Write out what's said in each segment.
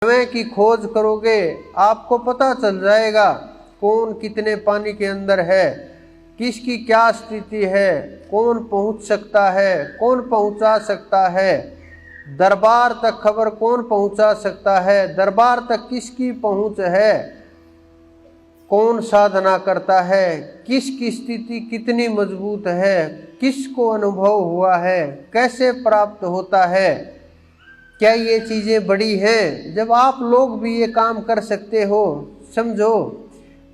समय की खोज करोगे आपको पता चल जाएगा कौन कितने पानी के अंदर है, किसकी क्या स्थिति है, कौन पहुंच सकता है, कौन पहुंचा सकता है, दरबार तक खबर कौन पहुंचा सकता है, दरबार तक किसकी पहुंच है, कौन साधना करता है, किसकी स्थिति कितनी मजबूत है, किसको अनुभव हुआ है, कैसे प्राप्त होता है। क्या ये चीज़ें बड़ी हैं? जब आप लोग भी ये काम कर सकते हो समझो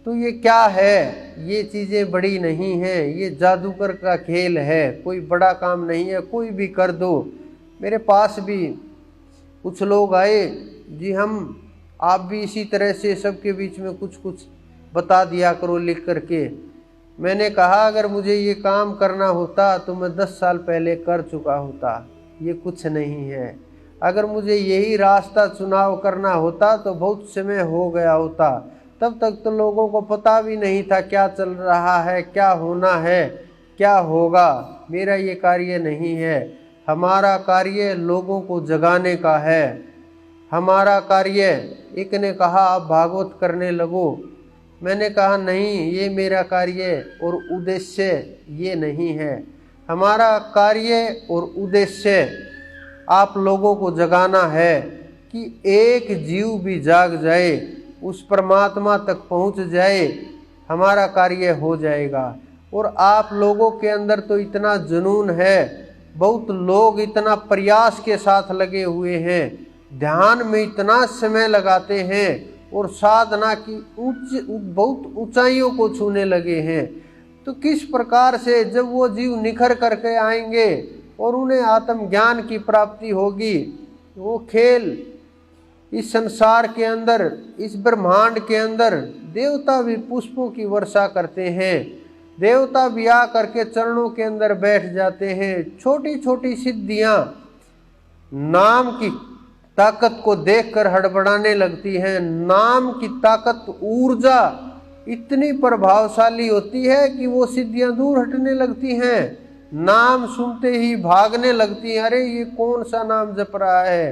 तो ये क्या है? ये चीज़ें बड़ी नहीं हैं, ये जादूगर का खेल है, कोई बड़ा काम नहीं है, कोई भी कर दो। मेरे पास भी कुछ लोग आए, जी हम आप भी इसी तरह से सबके बीच में कुछ कुछ बता दिया करो लिख करके। मैंने कहा अगर मुझे ये काम करना होता तो मैं 10 साल पहले कर चुका होता, ये कुछ नहीं है। अगर मुझे यही रास्ता चुनाव करना होता तो बहुत समय हो गया होता, तब तक तो लोगों को पता भी नहीं था क्या चल रहा है, क्या होना है, क्या होगा। मेरा ये कार्य नहीं है, हमारा कार्य लोगों को जगाने का है। हमारा कार्य, एक ने कहा आप भागवत करने लगो, मैंने कहा नहीं, ये मेरा कार्य और उद्देश्य ये नहीं है। हमारा कार्य और उद्देश्य आप लोगों को जगाना है कि एक जीव भी जाग जाए, उस परमात्मा तक पहुंच जाए, हमारा कार्य हो जाएगा। और आप लोगों के अंदर तो इतना जुनून है, बहुत लोग इतना प्रयास के साथ लगे हुए हैं, ध्यान में इतना समय लगाते हैं और साधना की बहुत ऊंचाइयों को छूने लगे हैं। तो किस प्रकार से जब वो जीव निखर करके आएंगे और उन्हें आत्मज्ञान की प्राप्ति होगी, वो खेल इस संसार के अंदर, इस ब्रह्मांड के अंदर देवता भी पुष्पों की वर्षा करते हैं, देवता भी आ करके चरणों के अंदर बैठ जाते हैं। छोटी छोटी सिद्धियां नाम की ताकत को देखकर हड़बड़ाने लगती हैं। नाम की ताकत, ऊर्जा इतनी प्रभावशाली होती है कि वो सिद्धियां दूर हटने लगती हैं, नाम सुनते ही भागने लगती हैं। अरे ये कौन सा नाम जप रहा है,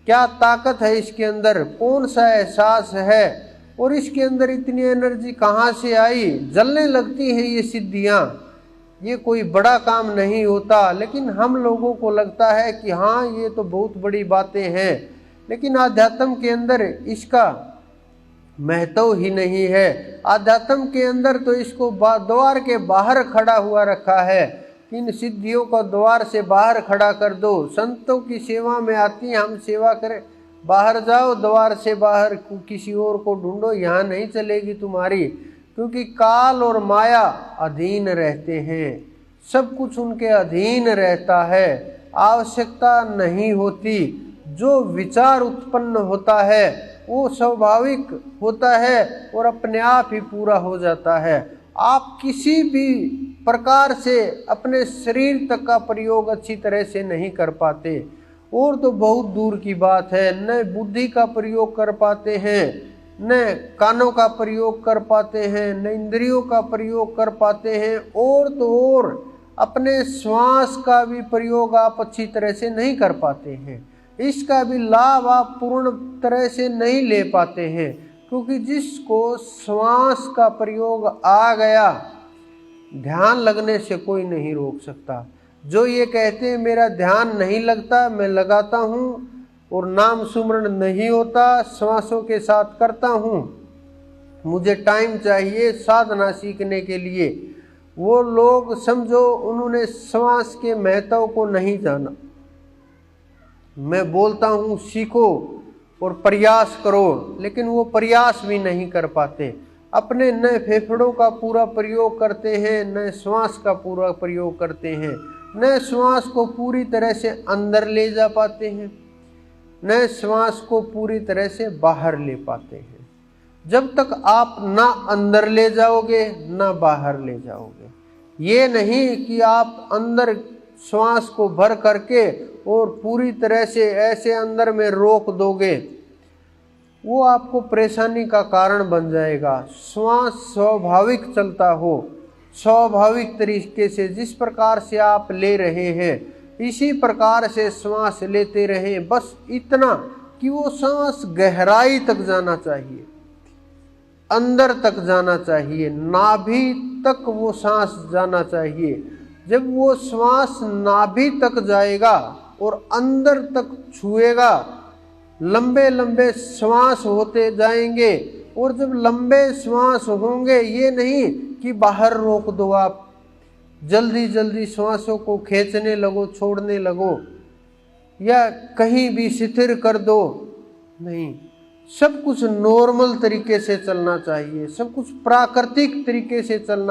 क्या ताकत है इसके अंदर, कौन सा एहसास है, और इसके अंदर इतनी एनर्जी कहाँ से आई, जलने लगती हैं ये सिद्धियां। ये कोई बड़ा काम नहीं होता, लेकिन हम लोगों को लगता है कि हाँ ये तो बहुत बड़ी बातें हैं, लेकिन आध्यात्म के अंदर इसका महत्व ही नहीं है। आध्यात्म के अंदर तो इसको द्वार के बाहर खड़ा हुआ रखा है। इन सिद्धियों को द्वार से बाहर खड़ा कर दो। संतों की सेवा में आती हैं, हम सेवा करें, बाहर जाओ, द्वार से बाहर किसी और को ढूंढो, यहाँ नहीं चलेगी तुम्हारी, क्योंकि काल और माया अधीन रहते हैं, सब कुछ उनके अधीन रहता है, आवश्यकता नहीं होती। जो विचार उत्पन्न होता है वो स्वाभाविक होता है और अपने आप ही पूरा हो जाता है। आप किसी भी प्रकार से अपने शरीर तक का प्रयोग अच्छी तरह से नहीं कर पाते, और तो बहुत दूर की बात है, न बुद्धि का प्रयोग कर पाते हैं, न कानों का प्रयोग कर पाते हैं, न इंद्रियों का प्रयोग कर पाते हैं, और तो और अपने श्वास का भी प्रयोग आप अच्छी तरह से नहीं कर पाते हैं। इसका भी लाभ आप पूर्ण तरह से नहीं ले पाते हैं, क्योंकि जिसको श्वास का प्रयोग आ गया, ध्यान लगने से कोई नहीं रोक सकता। जो ये कहते हैं मेरा ध्यान नहीं लगता, मैं लगाता हूँ और नाम सुमरण नहीं होता, श्वासों के साथ करता हूँ, मुझे टाइम चाहिए साधना सीखने के लिए, वो लोग समझो उन्होंने श्वास के महत्व को नहीं जाना। मैं बोलता हूँ सीखो और प्रयास करो, लेकिन वो प्रयास भी नहीं कर पाते। अपने न फेफड़ों का पूरा प्रयोग करते हैं, न श्वास का पूरा प्रयोग करते हैं, न श्वास को पूरी तरह से अंदर ले जा पाते हैं, न श्वास को पूरी तरह से बाहर ले पाते हैं। जब तक आप ना अंदर ले जाओगे ना बाहर ले जाओगे, ये नहीं कि आप अंदर श्वास को भर करके और पूरी तरह से ऐसे अंदर में रोक दोगे, वो आपको परेशानी का कारण बन जाएगा। श्वास स्वाभाविक चलता हो, स्वाभाविक तरीके से जिस प्रकार से आप ले रहे हैं इसी प्रकार से श्वास लेते रहें। बस इतना कि वो सांस गहराई तक जाना चाहिए, अंदर तक जाना चाहिए, नाभि तक वो सांस जाना चाहिए। जब वो श्वास नाभि तक जाएगा और अंदर तक छुएगा, लंबे लंबे श्वास होते जाएंगे। और जब लंबे श्वास होंगे, ये नहीं कि बाहर रोक दो, आप जल्दी जल्दी श्वासों को खींचने लगो, छोड़ने लगो, या कहीं भी शिथिल कर दो, नहीं। सब कुछ नॉर्मल तरीके से चलना चाहिए, सब कुछ प्राकृतिक तरीके से चलना